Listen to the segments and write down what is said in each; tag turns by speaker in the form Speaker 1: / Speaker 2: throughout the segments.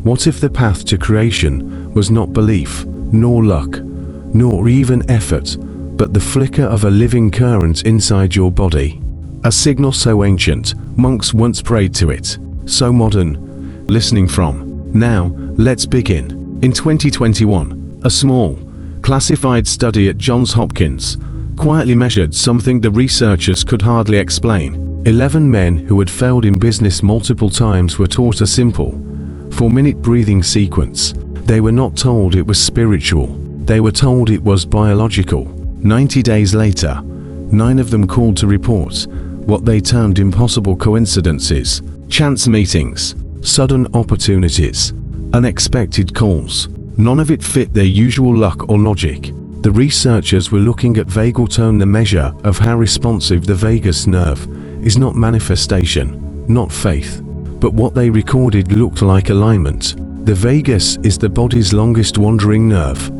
Speaker 1: What if the path to creation was not belief, nor luck, nor even effort, but the flicker of a living current inside your body? A signal so ancient, monks once prayed to it. So modern, listening from. Now, let's begin. In 2021, a small, classified study at Johns Hopkins quietly measured something the researchers could hardly explain. 11 men who had failed in business multiple times were taught a simple, 4-minute breathing sequence. They were not told it was spiritual. They were told it was biological. 90 days later, 9 of them called to report what they termed impossible coincidences, chance meetings, sudden opportunities, unexpected calls. None of it fit their usual luck or logic. The researchers were looking at vagal tone, the measure of how responsive the vagus nerve is, not manifestation, not faith. But what they recorded looked like alignment. The vagus is the body's longest wandering nerve.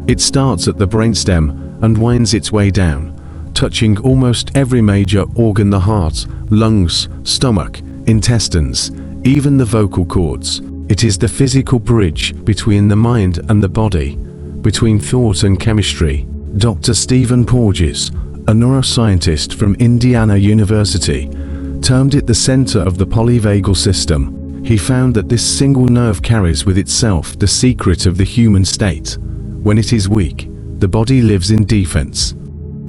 Speaker 1: It starts at the brainstem and winds its way down, touching almost every major organ: the heart, lungs, stomach, intestines, even the vocal cords. It is the physical bridge between the mind and the body, between thought and chemistry. Dr. Stephen Porges, a neuroscientist from Indiana University, termed it the center of the polyvagal system. He found that this single nerve carries with itself the secret of the human state. When it is weak, the body lives in defense.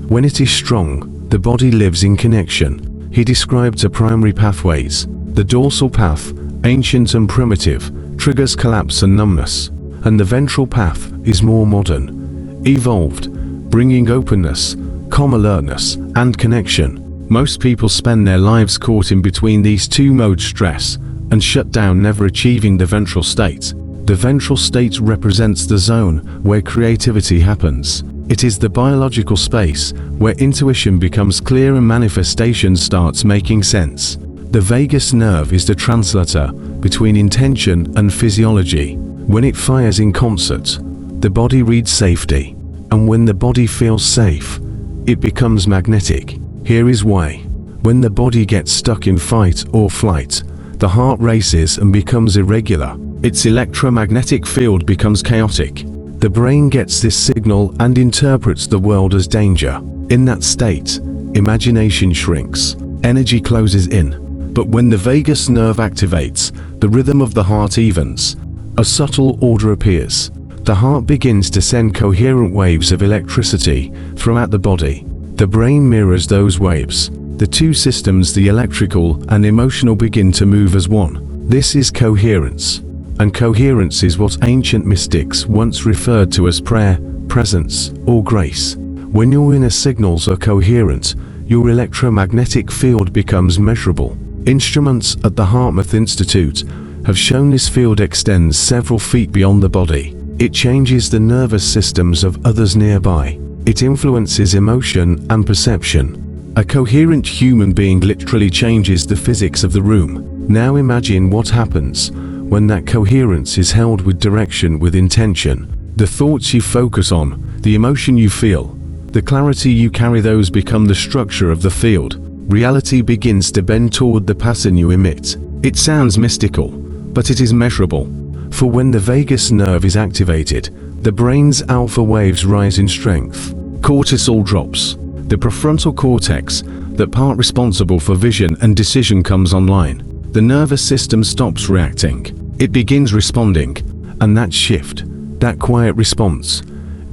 Speaker 1: When it is strong, the body lives in connection. He described the primary pathways. The dorsal path, ancient and primitive, triggers collapse and numbness, and the ventral path is more modern, evolved, bringing openness, calm alertness, and connection. Most people spend their lives caught in between these two modes: stress and shut down, never achieving the ventral state. The ventral state represents the zone where creativity happens. It is the biological space where intuition becomes clear and manifestation starts making sense. The vagus nerve is the translator between intention and physiology. When it fires in concert, the body reads safety, and when the body feels safe, it becomes magnetic. Here is why. When the body gets stuck in fight or flight, the heart races and becomes irregular. Its electromagnetic field becomes chaotic. The brain gets this signal and interprets the world as danger. In that state, imagination shrinks, energy closes in. But when the vagus nerve activates, the rhythm of the heart evens. A subtle order appears. The heart begins to send coherent waves of electricity throughout the body. The brain mirrors those waves. The two systems, the electrical and emotional, begin to move as one. This is coherence. And coherence is what ancient mystics once referred to as prayer, presence, or grace. When your inner signals are coherent, your electromagnetic field becomes measurable. Instruments at the Hartmouth Institute have shown this field extends several feet beyond the body. It changes the nervous systems of others nearby. It influences emotion and perception. A coherent human being literally changes the physics of the room. Now imagine what happens when that coherence is held with direction, with intention. The thoughts you focus on, the emotion you feel, the clarity you carry, those become the structure of the field. Reality begins to bend toward the pattern you emit. It sounds mystical, but it is measurable. For when the vagus nerve is activated, the brain's alpha waves rise in strength. Cortisol drops. The prefrontal cortex, that part responsible for vision and decision, comes online. The nervous system stops reacting. It begins responding. And that shift, that quiet response,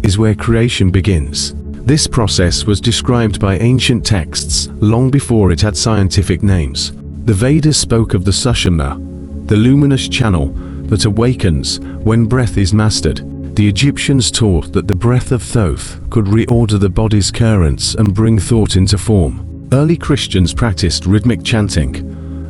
Speaker 1: is where creation begins. This process was described by ancient texts long before it had scientific names. The Vedas spoke of the Sushumna, the luminous channel that awakens when breath is mastered. The Egyptians taught that the breath of Thoth could reorder the body's currents and bring thought into form. Early Christians practiced rhythmic chanting,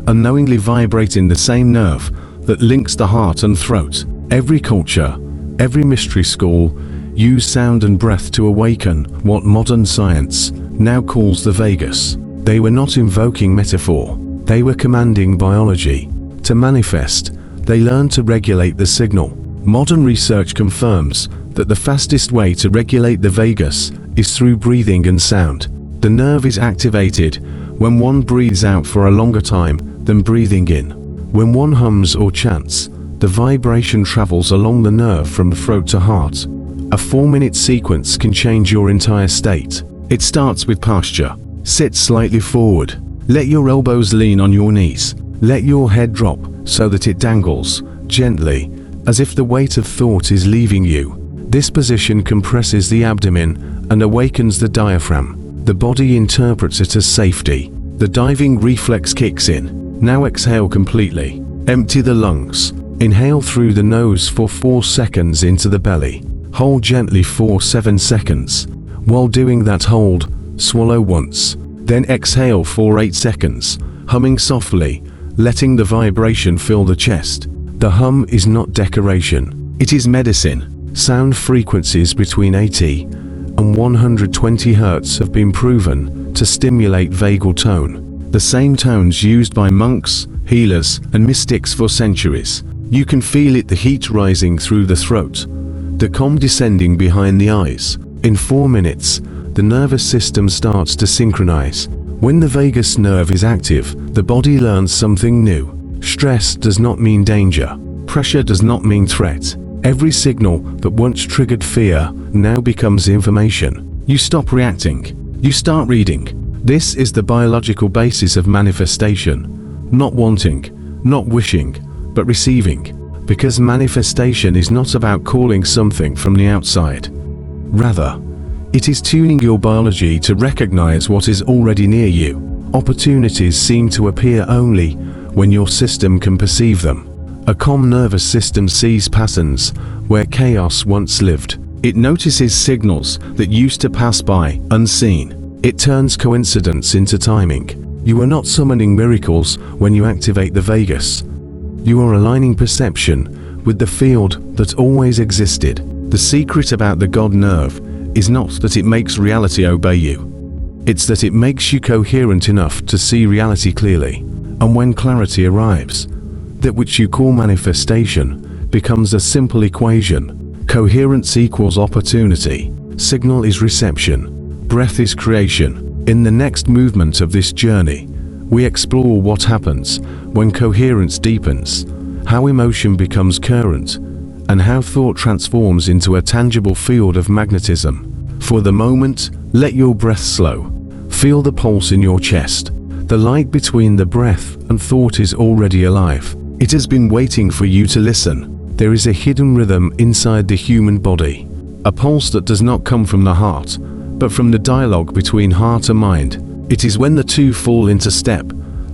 Speaker 1: unknowingly vibrating the same nerve that links the heart and throat. Every culture, every mystery school, used sound and breath to awaken what modern science now calls the vagus. They were not invoking metaphor, they were commanding biology. To manifest, they learned to regulate the signal. Modern research confirms that the fastest way to regulate the vagus is through breathing and sound. The nerve is activated when one breathes out for a longer time than breathing in. When one hums or chants, The vibration travels along the nerve from throat to heart. A 4-minute sequence can change your entire state. It starts with posture. Sit slightly forward. Let your elbows lean on your knees. Let your head drop so that it dangles, gently, as if the weight of thought is leaving you. This position compresses the abdomen and awakens the diaphragm. The body interprets it as safety. The diving reflex kicks in. Now exhale completely. Empty the lungs. Inhale through the nose for 4 seconds into the belly. Hold gently for 7 seconds. While doing that, hold, swallow once. Then exhale for 8 seconds, humming softly, letting the vibration fill the chest. The hum is not decoration. It is medicine. Sound frequencies between 80 and 120 Hz have been proven to stimulate vagal tone. The same tones used by monks, healers, and mystics for centuries. You can feel it, the heat rising through the throat, the calm descending behind the eyes. In 4 minutes, the nervous system starts to synchronize. When the vagus nerve is active, the body learns something new. Stress does not mean danger. Pressure does not mean threat. Every signal that once triggered fear now becomes information. You stop reacting. You start reading. This is the biological basis of manifestation. Not wanting, not wishing, but receiving. Because manifestation is not about calling something from the outside. Rather, it is tuning your biology to recognize what is already near you. Opportunities seem to appear only when your system can perceive them. A calm nervous system sees patterns where chaos once lived. It notices signals that used to pass by unseen. It turns coincidence into timing. You are not summoning miracles when you activate the vagus. You are aligning perception with the field that always existed. The secret about the God nerve is not that it makes reality obey you. It's that it makes you coherent enough to see reality clearly. And when clarity arrives, that which you call manifestation becomes a simple equation. Coherence equals opportunity. Signal is reception. Breath is creation. In the next movement of this journey, we explore what happens when coherence deepens, how emotion becomes current, and how thought transforms into a tangible field of magnetism. For the moment, let your breath slow. Feel the pulse in your chest. The light between the breath and thought is already alive. It has been waiting for you to listen. There is a hidden rhythm inside the human body, a pulse that does not come from the heart, but from the dialogue between heart and mind. It is when the two fall into step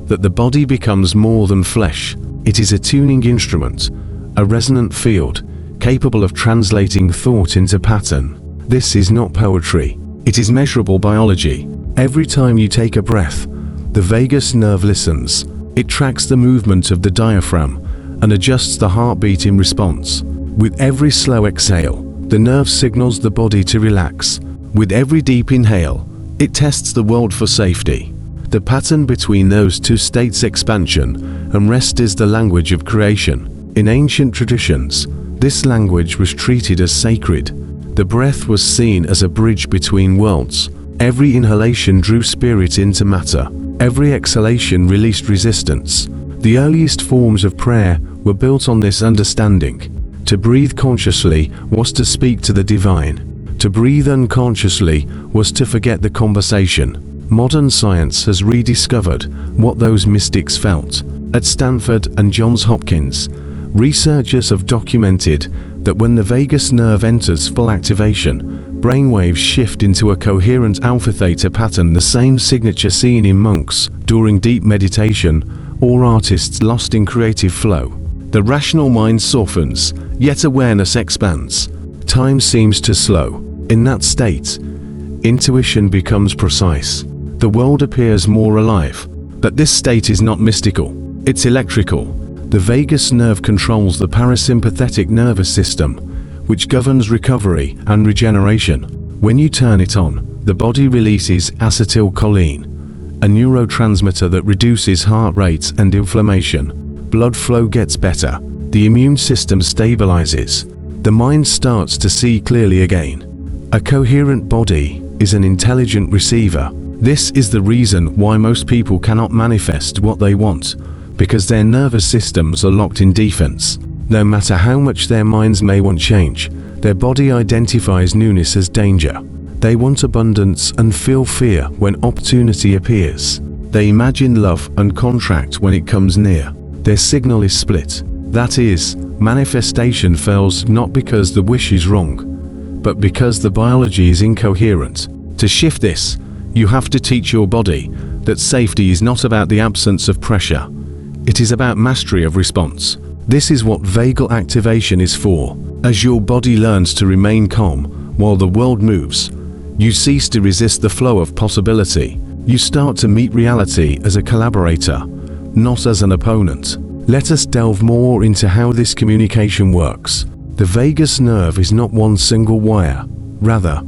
Speaker 1: that the body becomes more than flesh. It is a tuning instrument, a resonant field, capable of translating thought into pattern. This is not poetry. It is measurable biology. Every time you take a breath, the vagus nerve listens. It tracks the movement of the diaphragm and adjusts the heartbeat in response. With every slow exhale, the nerve signals the body to relax. With every deep inhale, it tests the world for safety. The pattern between those two states, expansion and rest, is the language of creation. In ancient traditions, this language was treated as sacred. The breath was seen as a bridge between worlds. Every inhalation drew spirit into matter. Every exhalation released resistance. The earliest forms of prayer were built on this understanding. To breathe consciously was to speak to the divine. To breathe unconsciously was to forget the conversation. Modern science has rediscovered what those mystics felt. At Stanford and Johns Hopkins, researchers have documented that when the vagus nerve enters full activation, brainwaves shift into a coherent alpha-theta pattern, the same signature seen in monks during deep meditation or artists lost in creative flow. The rational mind softens, yet awareness expands. Time seems to slow. In that state, intuition becomes precise. The world appears more alive. But this state is not mystical. It's electrical. The vagus nerve controls the parasympathetic nervous system, which governs recovery and regeneration. When you turn it on, the body releases acetylcholine, a neurotransmitter that reduces heart rate and inflammation. Blood flow gets better. The immune system stabilizes. The mind starts to see clearly again. A coherent body is an intelligent receiver. This is the reason why most people cannot manifest what they want, because their nervous systems are locked in defense. No matter how much their minds may want change, their body identifies newness as danger. They want abundance and feel fear when opportunity appears. They imagine love and contract when it comes near. Their signal is split. That is, manifestation fails not because the wish is wrong, but because the biology is incoherent. To shift this, you have to teach your body that safety is not about the absence of pressure. It is about mastery of response. This is what vagal activation is for. As your body learns to remain calm while the world moves, you cease to resist the flow of possibility. You start to meet reality as a collaborator, not as an opponent. Let us delve more into how this communication works. The vagus nerve is not one single wire. Rather,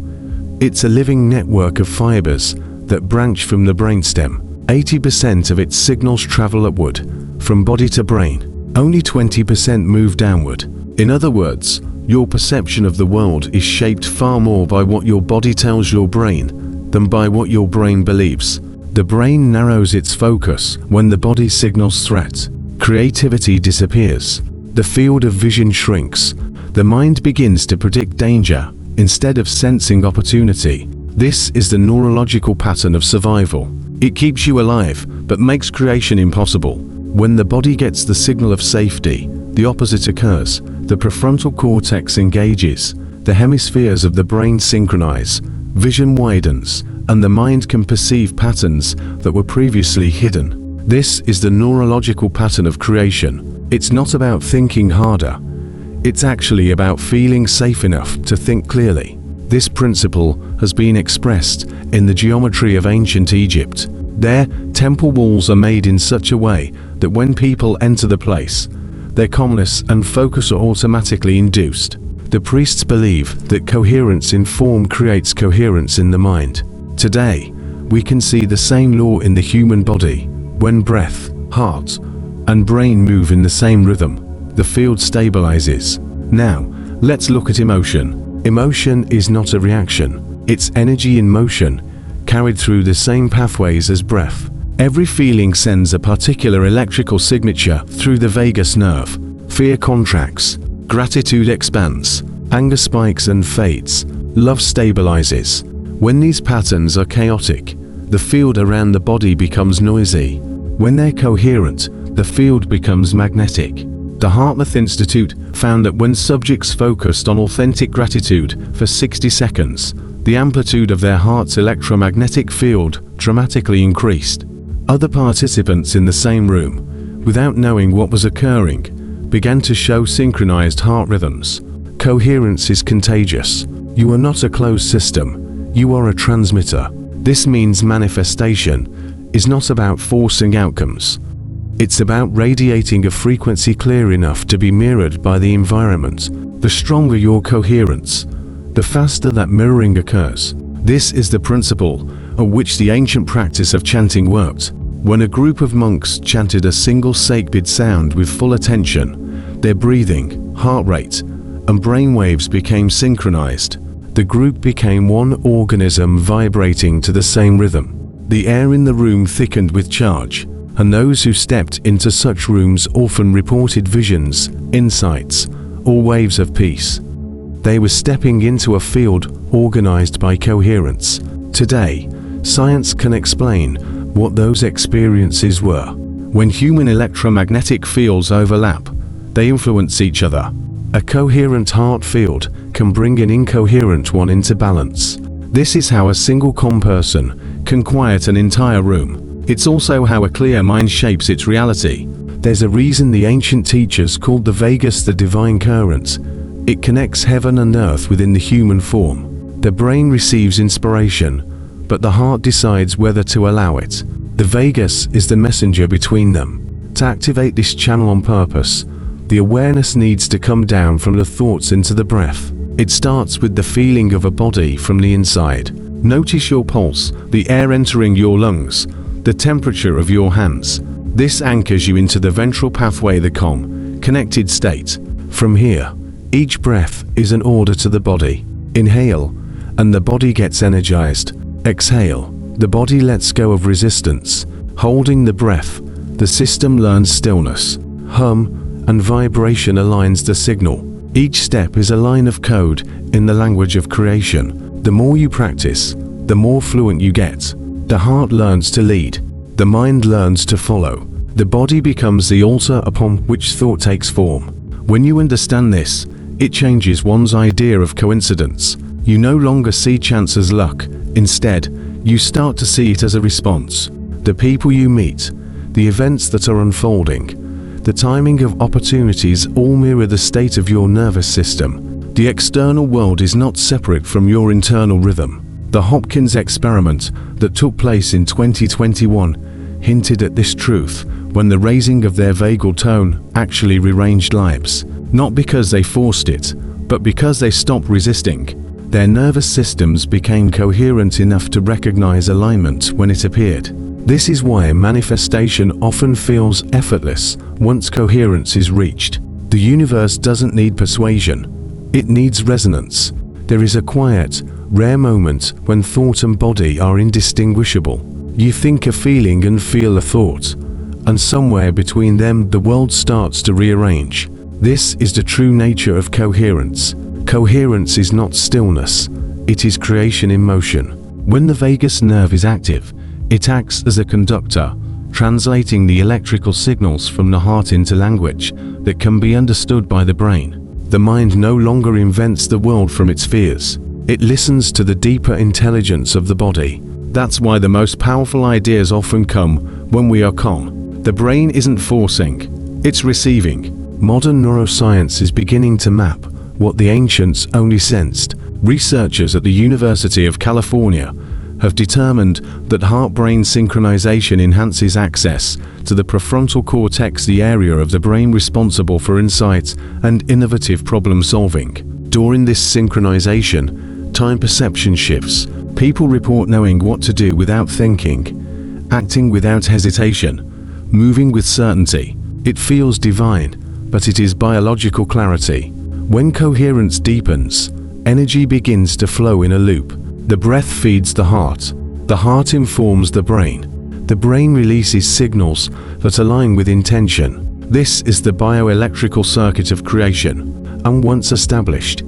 Speaker 1: it's a living network of fibers that branch from the brainstem. 80% of its signals travel upward, from body to brain. Only 20% move downward. In other words, your perception of the world is shaped far more by what your body tells your brain than by what your brain believes. The brain narrows its focus when the body signals threat. Creativity disappears. The field of vision shrinks. The mind begins to predict danger instead of sensing opportunity. This is the neurological pattern of survival. It keeps you alive, but makes creation impossible. When the body gets the signal of safety, the opposite occurs. The prefrontal cortex engages. The hemispheres of the brain synchronize. Vision widens, and the mind can perceive patterns that were previously hidden. This is the neurological pattern of creation. It's not about thinking harder. It's actually about feeling safe enough to think clearly. This principle has been expressed in the geometry of ancient Egypt. There, temple walls are made in such a way that when people enter the place, their calmness and focus are automatically induced. The priests believe that coherence in form creates coherence in the mind. Today, we can see the same law in the human body. When breath, heart, and brain move in the same rhythm, the field stabilizes. Now, let's look at emotion. Emotion is not a reaction. It's energy in motion, carried through the same pathways as breath. Every feeling sends a particular electrical signature through the vagus nerve. Fear contracts, gratitude expands, anger spikes and fades, love stabilizes. When these patterns are chaotic, the field around the body becomes noisy. When they're coherent, the field becomes magnetic. The Hartmouth Institute found that when subjects focused on authentic gratitude for 60 seconds, the amplitude of their heart's electromagnetic field dramatically increased. Other participants in the same room, without knowing what was occurring, began to show synchronized heart rhythms. Coherence is contagious. You are not a closed system. You are a transmitter. This means manifestation is not about forcing outcomes. It's about radiating a frequency clear enough to be mirrored by the environment. The stronger your coherence, the faster that mirroring occurs. This is the principle on which the ancient practice of chanting worked. When a group of monks chanted a single sacred sound with full attention, their breathing, heart rate, and brain waves became synchronized. The group became one organism vibrating to the same rhythm. The air in the room thickened with charge, and those who stepped into such rooms often reported visions, insights, or waves of peace. They were stepping into a field organized by coherence. Today, science can explain what those experiences were. When human electromagnetic fields overlap, they influence each other. A coherent heart field can bring an incoherent one into balance. This is how a single calm person can quiet an entire room. It's also how a clear mind shapes its reality. There's a reason the ancient teachers called the vagus the divine current. It connects heaven and earth within the human form. The brain receives inspiration, but the heart decides whether to allow it. The vagus is the messenger between them. To activate this channel on purpose, the awareness needs to come down from the thoughts into the breath. It starts with the feeling of a body from the inside. Notice your pulse, the air entering your lungs, the temperature of your hands. This anchors you into the ventral pathway, the calm, connected state. From here, each breath is an order to the body. Inhale, and the body gets energized. Exhale, the body lets go of resistance. Holding the breath, the system learns stillness. Hum, and vibration aligns the signal. Each step is a line of code in the language of creation. The more you practice, the more fluent you get. The heart learns to lead. The mind learns to follow. The body becomes the altar upon which thought takes form. When you understand this, it changes one's idea of coincidence. You no longer see chance as luck. Instead, you start to see it as a response. The people you meet, the events that are unfolding, the timing of opportunities all mirror the state of your nervous system. The external world is not separate from your internal rhythm. The Hopkins experiment that took place in 2021 hinted at this truth when the raising of their vagal tone actually rearranged lives, not because they forced it, but because they stopped resisting. Their nervous systems became coherent enough to recognize alignment when it appeared. This is why manifestation often feels effortless once coherence is reached. The universe doesn't need persuasion, it needs resonance. There is a quiet, rare moment when thought and body are indistinguishable. You think a feeling and feel a thought, and somewhere between them the world starts to rearrange. This is the true nature of coherence. Coherence is not stillness, it is creation in motion. When the vagus nerve is active, it acts as a conductor, translating the electrical signals from the heart into language that can be understood by the brain. The mind no longer invents the world from its fears. It listens to the deeper intelligence of the body. That's why the most powerful ideas often come when we are calm. The brain isn't forcing, it's receiving. Modern neuroscience is beginning to map what the ancients only sensed. Researchers at the University of California have determined that heart-brain synchronization enhances access to the prefrontal cortex, the area of the brain responsible for insight and innovative problem-solving. During this synchronization, time perception shifts. People report knowing what to do without thinking, acting without hesitation, moving with certainty. It feels divine, but it is biological clarity. When coherence deepens, energy begins to flow in a loop. The breath feeds the heart informs the brain releases signals that align with intention. This is the bioelectrical circuit of creation, and once established,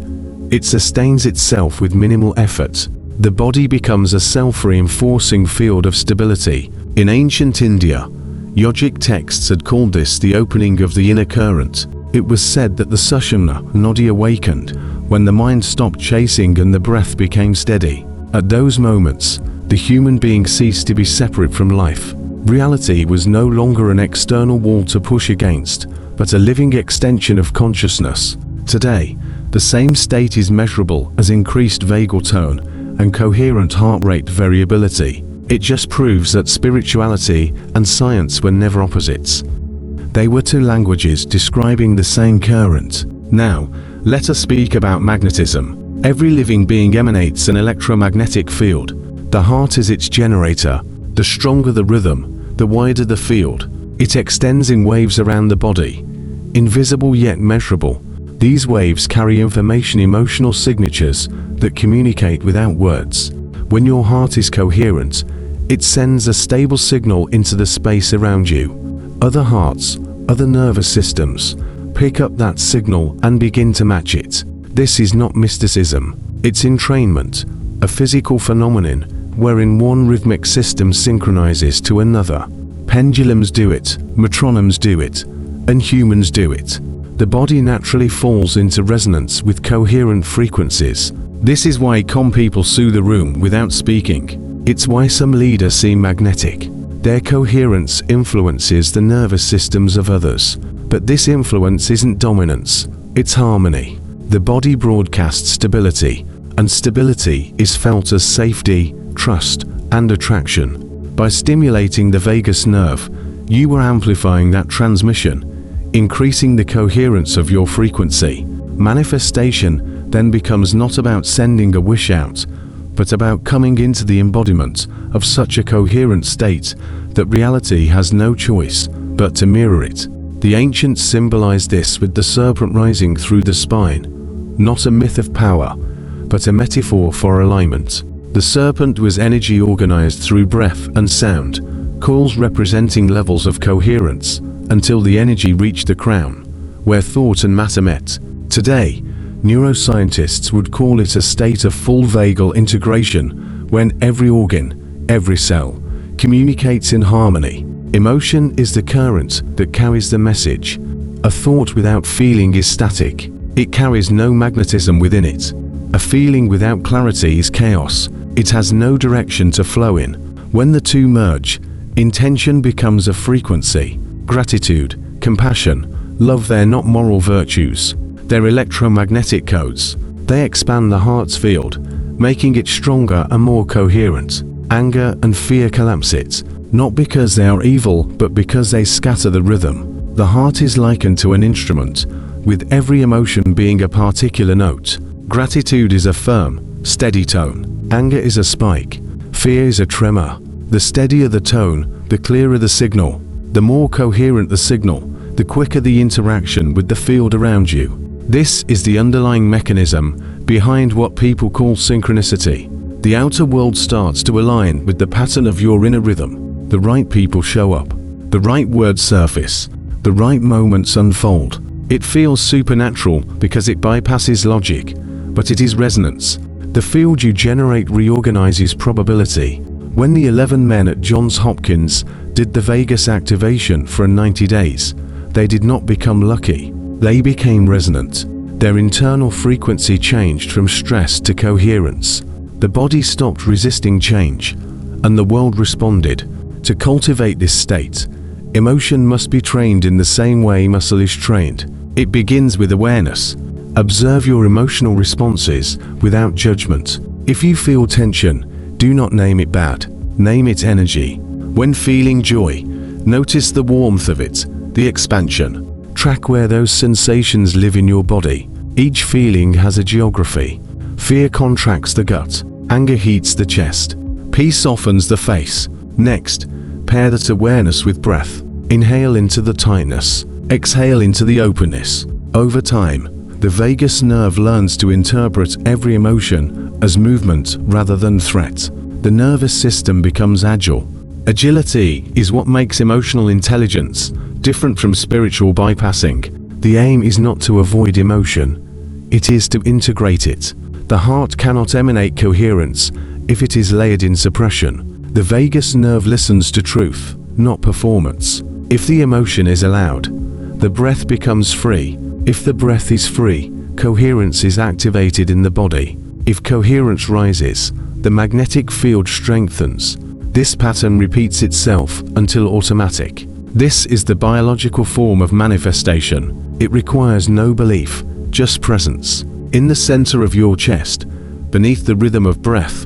Speaker 1: it sustains itself with minimal effort. The body becomes a self-reinforcing field of stability. In ancient India, yogic texts had called this the opening of the inner current. It was said that the Sushumna Nadi awakened when the mind stopped chasing and the breath became steady. At those moments, the human being ceased to be separate from life. Reality was no longer an external wall to push against, but a living extension of consciousness. Today, the same state is measurable as increased vagal tone and coherent heart rate variability. It just proves that spirituality and science were never opposites. They were two languages describing the same current. Now, let us speak about magnetism. Every living being emanates an electromagnetic field. The heart is its generator. The stronger the rhythm, the wider the field. It extends in waves around the body, invisible yet measurable. These waves carry information, emotional signatures that communicate without words. When your heart is coherent, it sends a stable signal into the space around you. Other hearts, other nervous systems, pick up that signal and begin to match it. This is not mysticism, it's entrainment, a physical phenomenon wherein one rhythmic system synchronizes to another. Pendulums do it, metronomes do it, and humans do it. The body naturally falls into resonance with coherent frequencies. This is why calm people soothe the room without speaking. It's why some leaders seem magnetic. Their coherence influences the nervous systems of others. But this influence isn't dominance, it's harmony. The body broadcasts stability, and stability is felt as safety, trust, and attraction. By stimulating the vagus nerve, you are amplifying that transmission, increasing the coherence of your frequency. Manifestation then becomes not about sending a wish out, but about coming into the embodiment of such a coherent state that reality has no choice but to mirror it. The ancients symbolized this with the serpent rising through the spine, not a myth of power, but a metaphor for alignment. The serpent was energy organized through breath and sound, coils representing levels of coherence, until the energy reached the crown, where thought and matter met. Today, neuroscientists would call it a state of full vagal integration, when every organ, every cell, communicates in harmony. Emotion is the current that carries the message. A thought without feeling is static. It carries no magnetism within it. A feeling without clarity is chaos. It has no direction to flow in. When the two merge, intention becomes a frequency. Gratitude, compassion, love, they're not moral virtues. They're electromagnetic codes. They expand the heart's field, making it stronger and more coherent. Anger and fear collapse it, not because they are evil, but because they scatter the rhythm. The heart is likened to an instrument, with every emotion being a particular note. Gratitude is a firm, steady tone. Anger is a spike. Fear is a tremor. The steadier the tone, the clearer the signal. The more coherent the signal, the quicker the interaction with the field around you. This is the underlying mechanism behind what people call synchronicity. The outer world starts to align with the pattern of your inner rhythm. The right people show up. The right words surface. The right moments unfold. It feels supernatural because it bypasses logic, but it is resonance. The field you generate reorganizes probability. When the 11 men at Johns Hopkins did the vagus activation for 90 days, they did not become lucky. They became resonant. Their internal frequency changed from stress to coherence. The body stopped resisting change, and the world responded. To cultivate this state, emotion must be trained in the same way muscle is trained. It begins with awareness. Observe your emotional responses without judgment. If you feel tension, do not name it bad. Name it energy. When feeling joy, notice the warmth of it, the expansion. Track where those sensations live in your body. Each feeling has a geography. Fear contracts the gut. Anger heats the chest. Peace softens the face. Next, pair that awareness with breath. Inhale into the tightness. Exhale into the openness. Over time, the vagus nerve learns to interpret every emotion as movement rather than threat. The nervous system becomes agile. Agility is what makes emotional intelligence different from spiritual bypassing. The aim is not to avoid emotion, it is to integrate it. The heart cannot emanate coherence if it is layered in suppression. The vagus nerve listens to truth, not performance. If the emotion is allowed, the breath becomes free. If the breath is free, coherence is activated in the body. If coherence rises, the magnetic field strengthens. This pattern repeats itself until automatic. This is the biological form of manifestation. It requires no belief, just presence. In the center of your chest, beneath the rhythm of breath,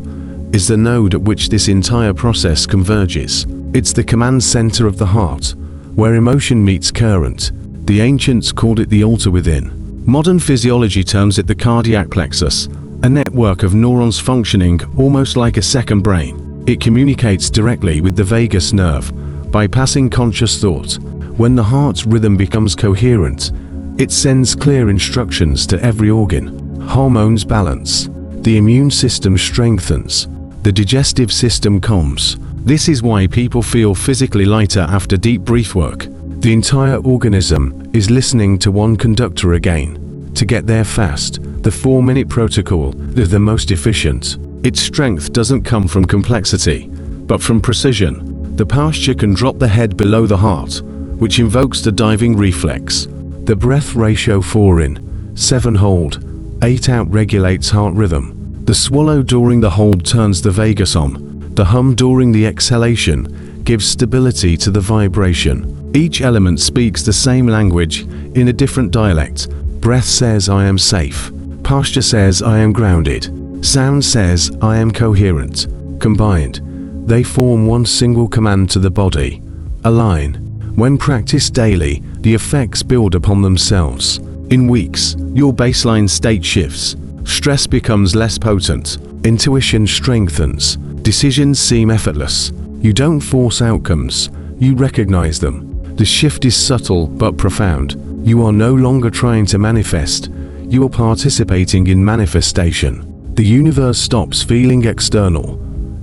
Speaker 1: is the node at which this entire process converges. It's the command center of the heart, where emotion meets current. The ancients called it the altar within. Modern physiology terms it the cardiac plexus, a network of neurons functioning almost like a second brain. It communicates directly with the vagus nerve, bypassing conscious thought. When the heart's rhythm becomes coherent, it sends clear instructions to every organ. Hormones balance. The immune system strengthens. The digestive system calms. This is why people feel physically lighter after deep breath work. The entire organism is listening to one conductor again. To get there fast, the 4-minute protocol is the most efficient. Its strength doesn't come from complexity, but from precision. The posture can drop the head below the heart, which invokes the diving reflex. The breath ratio 4 in, 7 hold, 8 out regulates heart rhythm. The swallow during the hold turns the vagus on. The hum during the exhalation gives stability to the vibration. Each element speaks the same language in a different dialect. Breath says I am safe. Posture says I am grounded. Sound says I am coherent. Combined, they form one single command to the body. Align. When practiced daily, the effects build upon themselves. In weeks, your baseline state shifts. Stress becomes less potent. Intuition strengthens. Decisions seem effortless. You don't force outcomes, you recognize them. The shift is subtle but profound. You are no longer trying to manifest, you are participating in manifestation. The universe stops feeling external.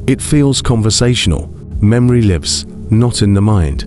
Speaker 1: It feels conversational. Memory lives, not in the mind,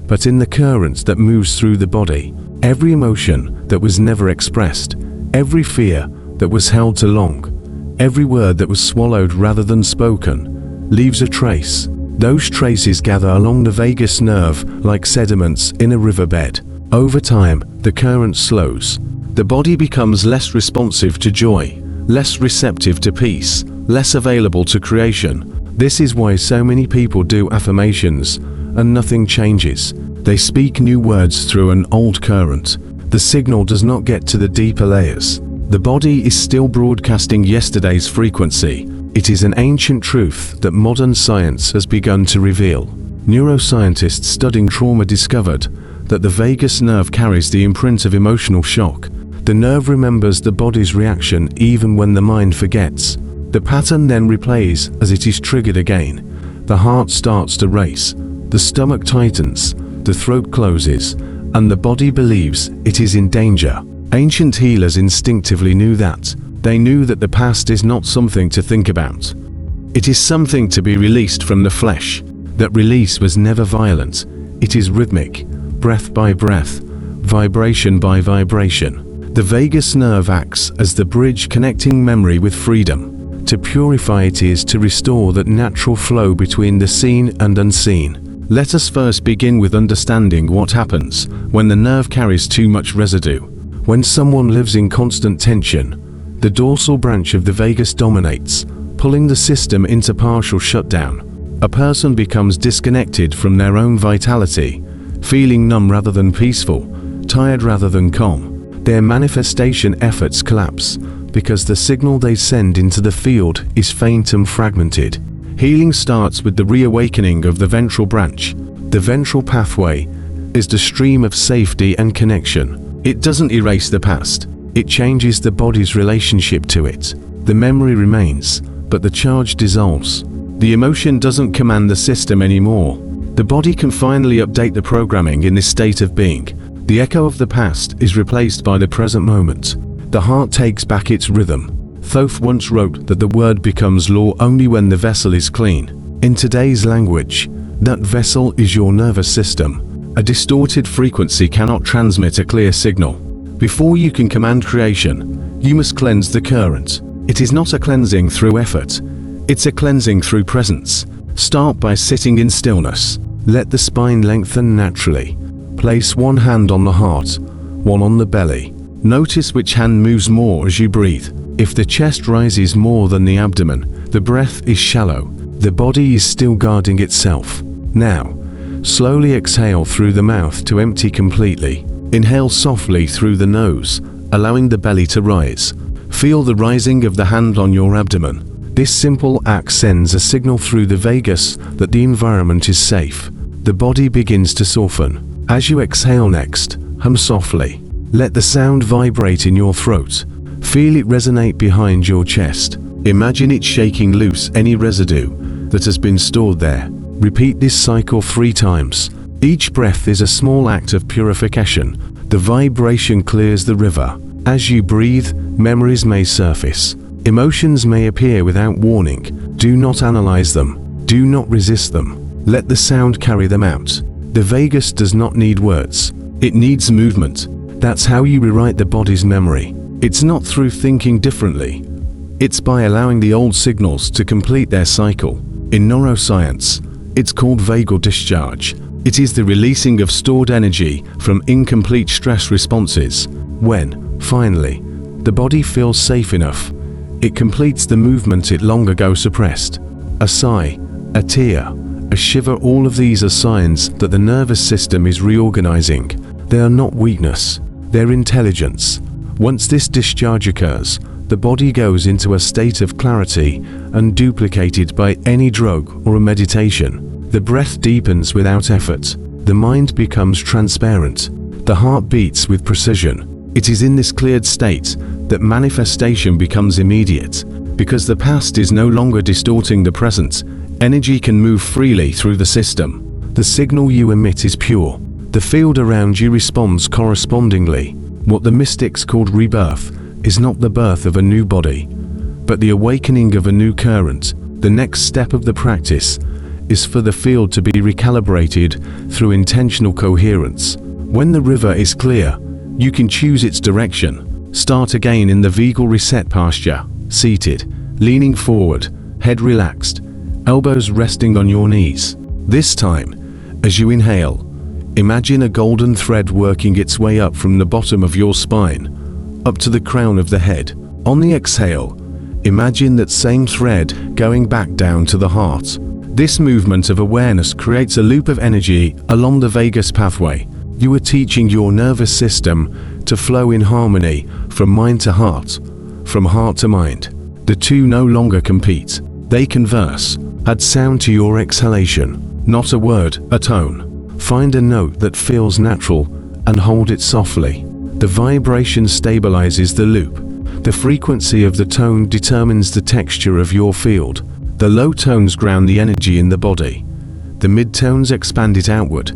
Speaker 1: but in the current that moves through the body. Every emotion, that was never expressed, every fear that was held too long, every word that was swallowed rather than spoken, leaves a trace. Those traces gather along the vagus nerve like sediments in a riverbed. Over time, the current slows. The body becomes less responsive to joy, less receptive to peace, less available to creation. This is why so many people do affirmations and nothing changes. They speak new words through an old current. The signal does not get to the deeper layers. The body is still broadcasting yesterday's frequency. It is an ancient truth that modern science has begun to reveal. Neuroscientists studying trauma discovered that the vagus nerve carries the imprint of emotional shock. The nerve remembers the body's reaction even when the mind forgets. The pattern then replays as it is triggered again. The heart starts to race, the stomach tightens, the throat closes, and the body believes it is in danger. Ancient healers instinctively knew that. They knew that the past is not something to think about. It is something to be released from the flesh. That release was never violent. It is rhythmic, breath by breath, vibration by vibration. The vagus nerve acts as the bridge connecting memory with freedom. To purify it is to restore that natural flow between the seen and unseen. Let us first begin with understanding what happens when the nerve carries too much residue. When someone lives in constant tension, the dorsal branch of the vagus dominates, pulling the system into partial shutdown. A person becomes disconnected from their own vitality, feeling numb rather than peaceful, tired rather than calm. Their manifestation efforts collapse because the signal they send into the field is faint and fragmented. Healing starts with the reawakening of the ventral branch. The ventral pathway is the stream of safety and connection. It doesn't erase the past. It changes the body's relationship to it. The memory remains, but the charge dissolves. The emotion doesn't command the system anymore. The body can finally update the programming in this state of being. The echo of the past is replaced by the present moment. The heart takes back its rhythm. Thoth once wrote that the word becomes law only when the vessel is clean. In today's language, that vessel is your nervous system. A distorted frequency cannot transmit a clear signal. Before you can command creation, you must cleanse the current. It is not a cleansing through effort. It's a cleansing through presence. Start by sitting in stillness. Let the spine lengthen naturally. Place one hand on the heart, one on the belly. Notice which hand moves more as you breathe. If the chest rises more than the abdomen, the breath is shallow. The body is still guarding itself. Now, slowly exhale through the mouth to empty completely. Inhale softly through the nose, allowing the belly to rise. Feel the rising of the hand on your abdomen. This simple act sends a signal through the vagus that the environment is safe. The body begins to soften. As you exhale next, hum softly. Let the sound vibrate in your throat. Feel it resonate behind your chest. Imagine it shaking loose any residue that has been stored there. Repeat this cycle 3 times. Each breath is a small act of purification. The vibration clears the river. As you breathe, memories may surface. Emotions may appear without warning. Do not analyze them. Do not resist them. Let the sound carry them out. The vagus does not need words. It needs movement. That's how you rewrite the body's memory. It's not through thinking differently. It's by allowing the old signals to complete their cycle. In neuroscience, it's called vagal discharge. It is the releasing of stored energy from incomplete stress responses. When, finally, the body feels safe enough, it completes the movement it long ago suppressed. A sigh, a tear, a shiver, all of these are signs that the nervous system is reorganizing. They are not weakness, they're intelligence. Once this discharge occurs, the body goes into a state of clarity unduplicated by any drug or a meditation. The breath deepens without effort. The mind becomes transparent. The heart beats with precision. It is in this cleared state that manifestation becomes immediate. Because the past is no longer distorting the present, energy can move freely through the system. The signal you emit is pure. The field around you responds correspondingly. What the mystics called rebirth is not the birth of a new body, but the awakening of a new current. The next step of the practice is for the field to be recalibrated through intentional coherence. When the river is clear, You can choose its direction. Start again in the vagal reset posture, seated, leaning forward, head relaxed, elbows resting on your knees. This time, as you inhale, imagine a golden thread working its way up from the bottom of your spine, up to the crown of the head. On the exhale, imagine that same thread going back down to the heart. This movement of awareness creates a loop of energy along the vagus pathway. You are teaching your nervous system to flow in harmony from mind to heart, from heart to mind. The two no longer compete. They converse. Add sound to your exhalation. Not a word, a tone. Find a note that feels natural and hold it softly. The vibration stabilizes the loop. The frequency of the tone determines the texture of your field. The low tones ground the energy in the body. The mid-tones expand it outward,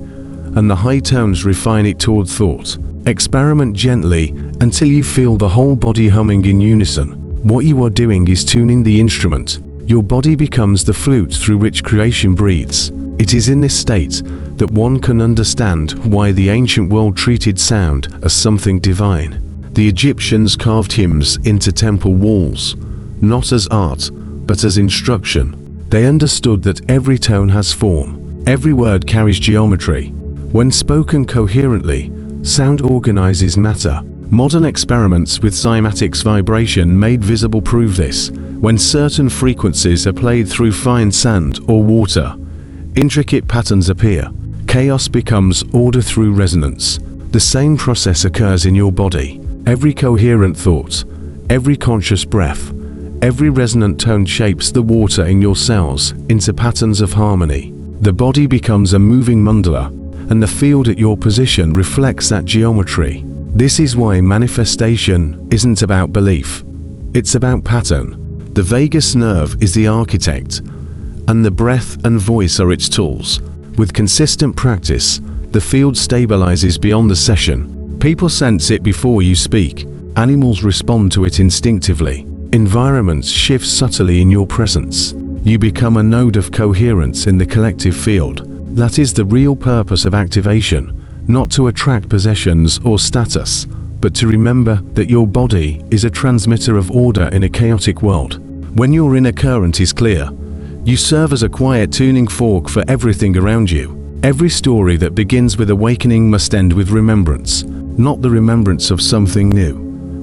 Speaker 1: and the high tones refine it toward thought. Experiment gently until you feel the whole body humming in unison. What you are doing is tuning the instrument. Your body becomes the flute through which creation breathes. It is in this state that one can understand why the ancient world treated sound as something divine. The Egyptians carved hymns into temple walls, not as art, but as instruction. They understood that every tone has form, every word carries geometry. When spoken coherently, sound organizes matter. Modern experiments with cymatics vibration made visible prove this. When certain frequencies are played through fine sand or water, intricate patterns appear. Chaos becomes order through resonance. The same process occurs in your body. Every coherent thought, every conscious breath, every resonant tone shapes the water in your cells into patterns of harmony. The body becomes a moving mandala, and the field at your position reflects that geometry. This is why manifestation isn't about belief. It's about pattern. The vagus nerve is the architect, and the breath and voice are its tools. With consistent practice, the field stabilizes beyond the session. People sense it before you speak. Animals respond to it instinctively. Environments shift subtly in your presence. You become a node of coherence in the collective field. That is the real purpose of activation, not to attract possessions or status, but to remember that your body is a transmitter of order in a chaotic world. When your inner current is clear, you serve as a quiet tuning fork for everything around you. Every story that begins with awakening must end with remembrance, not the remembrance of something new,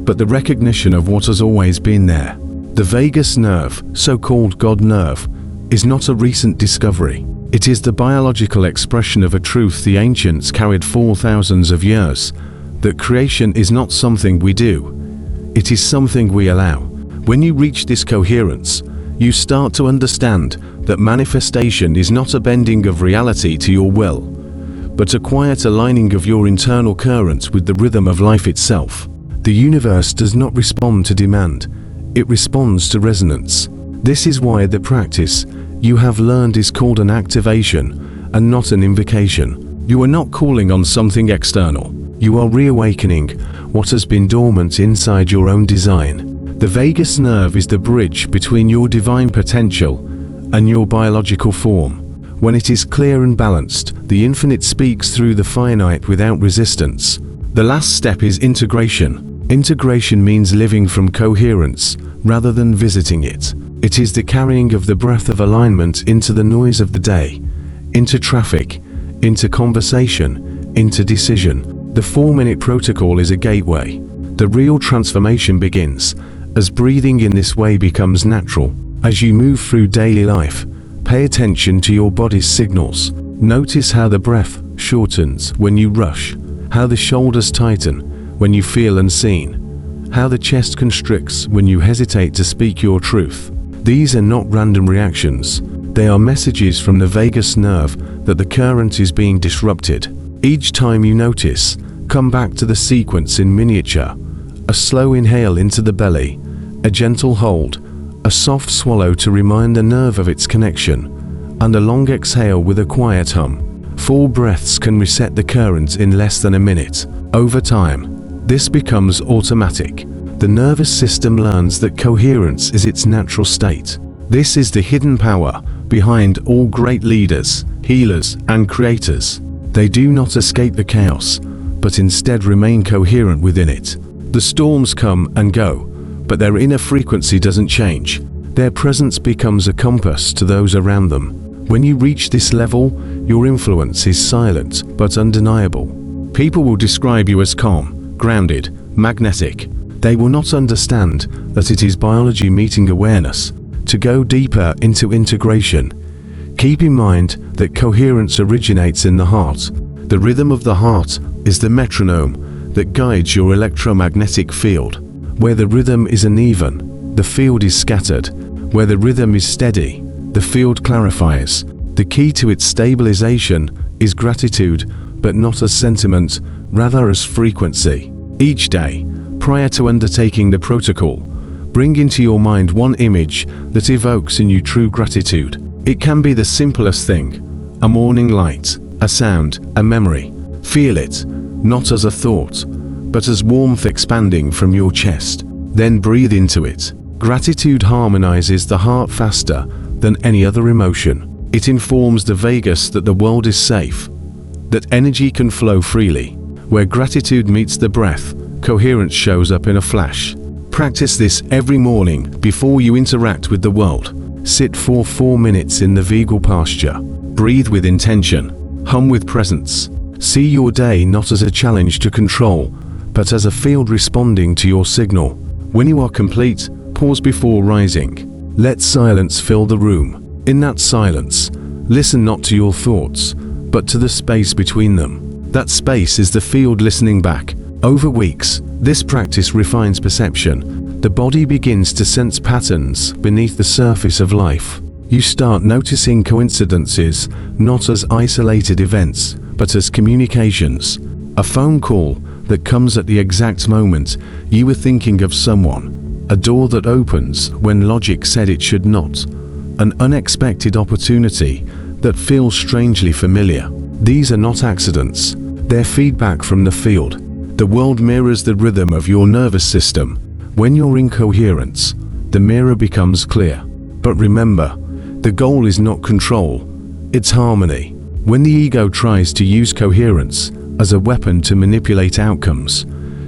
Speaker 1: but the recognition of what has always been there. The vagus nerve, so-called God nerve, is not a recent discovery. It is the biological expression of a truth the ancients carried for thousands of years, that creation is not something we do, it is something we allow. When you reach this coherence, you start to understand that manifestation is not a bending of reality to your will, but a quiet aligning of your internal currents with the rhythm of life itself. The universe does not respond to demand, it responds to resonance. This is why the practice you have learned is called an activation and not an invocation. You are not calling on something external. You are reawakening what has been dormant inside your own design. The vagus nerve is the bridge between your divine potential and your biological form. When it is clear and balanced, the infinite speaks through the finite without resistance. The last step is integration. Integration means living from coherence rather than visiting it. It is the carrying of the breath of alignment into the noise of the day, into traffic, into conversation, into decision. The 4-minute protocol is a gateway. The real transformation begins as breathing in this way becomes natural. As you move through daily life, pay attention to your body's signals. Notice how the breath shortens when you rush, how the shoulders tighten when you feel unseen, how the chest constricts when you hesitate to speak your truth. These are not random reactions. They are messages from the vagus nerve that the current is being disrupted. Each time you notice, come back to the sequence in miniature. A slow inhale into the belly, a gentle hold, a soft swallow to remind the nerve of its connection, and a long exhale with a quiet hum. 4 breaths can reset the current in less than a minute. Over time, this becomes automatic. The nervous system learns that coherence is its natural state. This is the hidden power behind all great leaders, healers, and creators. They do not escape the chaos, but instead remain coherent within it. The storms come and go, but their inner frequency doesn't change. Their presence becomes a compass to those around them. When you reach this level, your influence is silent but undeniable. People will describe you as calm, grounded, magnetic. They will not understand that it is biology meeting awareness. To go deeper into integration, keep in mind that coherence originates in the heart. The rhythm of the heart is the metronome that guides your electromagnetic field. Where the rhythm is uneven, the field is scattered. Where the rhythm is steady, the field clarifies. The key to its stabilization is gratitude, but not as sentiment, rather as frequency. Each day, prior to undertaking the protocol, bring into your mind one image that evokes in you true gratitude. It can be the simplest thing: a morning light, a sound, a memory. Feel it, not as a thought, but as warmth expanding from your chest. Then breathe into it. Gratitude harmonizes the heart faster than any other emotion. It informs the vagus that the world is safe, that energy can flow freely. Where gratitude meets the breath, coherence shows up in a flash. Practice this every morning before you interact with the world. Sit for 4 minutes in the vagal posture. Breathe with intention. Hum with presence. See your day not as a challenge to control, but as a field responding to your signal. When you are complete, pause before rising. Let silence fill the room. In that silence, listen not to your thoughts, but to the space between them. That space is the field listening back. Over weeks, this practice refines perception. The body begins to sense patterns beneath the surface of life. You start noticing coincidences, not as isolated events, but as communications. A phone call that comes at the exact moment you were thinking of someone. A door that opens when logic said it should not. An unexpected opportunity that feels strangely familiar. These are not accidents. They're feedback from the field. The world mirrors the rhythm of your nervous system. When you're in coherence, the mirror becomes clear. But remember, the goal is not control, it's harmony. When the ego tries to use coherence as a weapon to manipulate outcomes,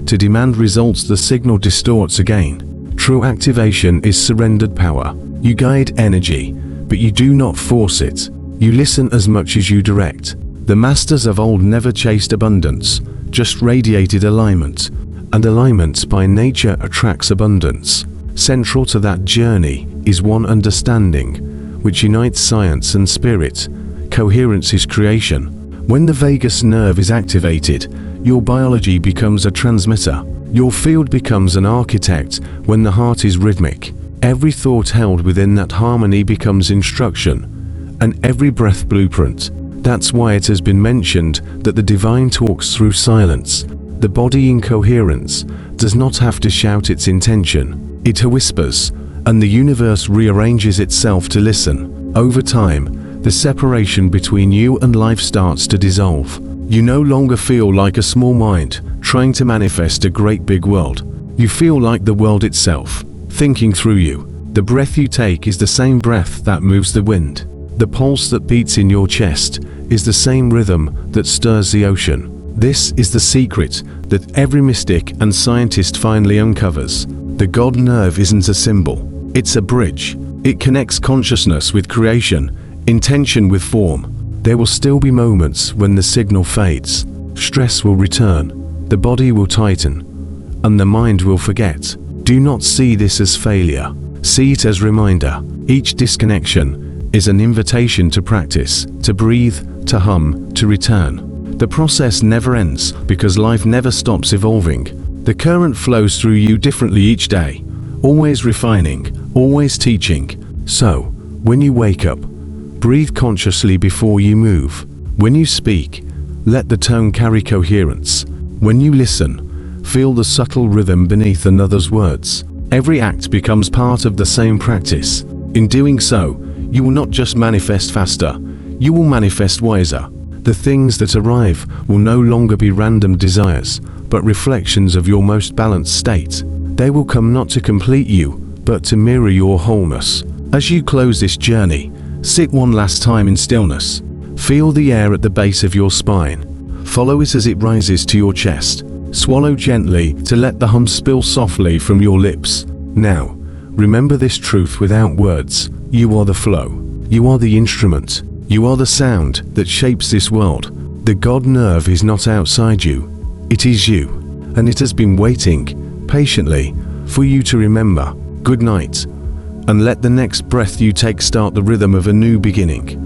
Speaker 1: to demand results, the signal distorts again. True activation is surrendered power. You guide energy, but you do not force it. You listen as much as you direct. The masters of old never chased abundance, just radiated alignment, and alignment by nature attracts abundance. Central to that journey is one understanding, which unites science and spirit. Coherence is creation. When the vagus nerve is activated, your biology becomes a transmitter. Your field becomes an architect. When the heart is rhythmic, every thought held within that harmony becomes instruction, and every breath blueprint. That's why it has been mentioned that the divine talks through silence. The body in coherence does not have to shout its intention. It whispers, and the universe rearranges itself to listen. Over time, the separation between you and life starts to dissolve. You no longer feel like a small mind trying to manifest a great big world. You feel like the world itself, thinking through you. The breath you take is the same breath that moves the wind. The pulse that beats in your chest is the same rhythm that stirs the ocean. This is the secret that every mystic and scientist finally uncovers. The God nerve isn't a symbol, it's a bridge. It connects consciousness with creation, intention with form. There will still be moments when the signal fades. Stress will return, the body will tighten, and the mind will forget. Do not see this as failure. See it as reminder. Each disconnection is an invitation to practice, to breathe, to hum, to return. The process never ends because life never stops evolving. The current flows through you differently each day, always refining, always teaching. So, when you wake up, breathe consciously before you move. When you speak, let the tone carry coherence. When you listen, feel the subtle rhythm beneath another's words. Every act becomes part of the same practice. In doing so, you will not just manifest faster, you will manifest wiser. The things that arrive will no longer be random desires, but reflections of your most balanced state. They will come not to complete you, but to mirror your wholeness. As you close this journey, sit one last time in stillness. Feel the air at the base of your spine. Follow it as it rises to your chest. Swallow gently to let the hum spill softly from your lips. Now, remember this truth without words. You are the flow. You are the instrument. You are the sound that shapes this world. The God nerve is not outside you. It is you. And it has been waiting, patiently, for you to remember. Good night. And let the next breath you take start the rhythm of a new beginning.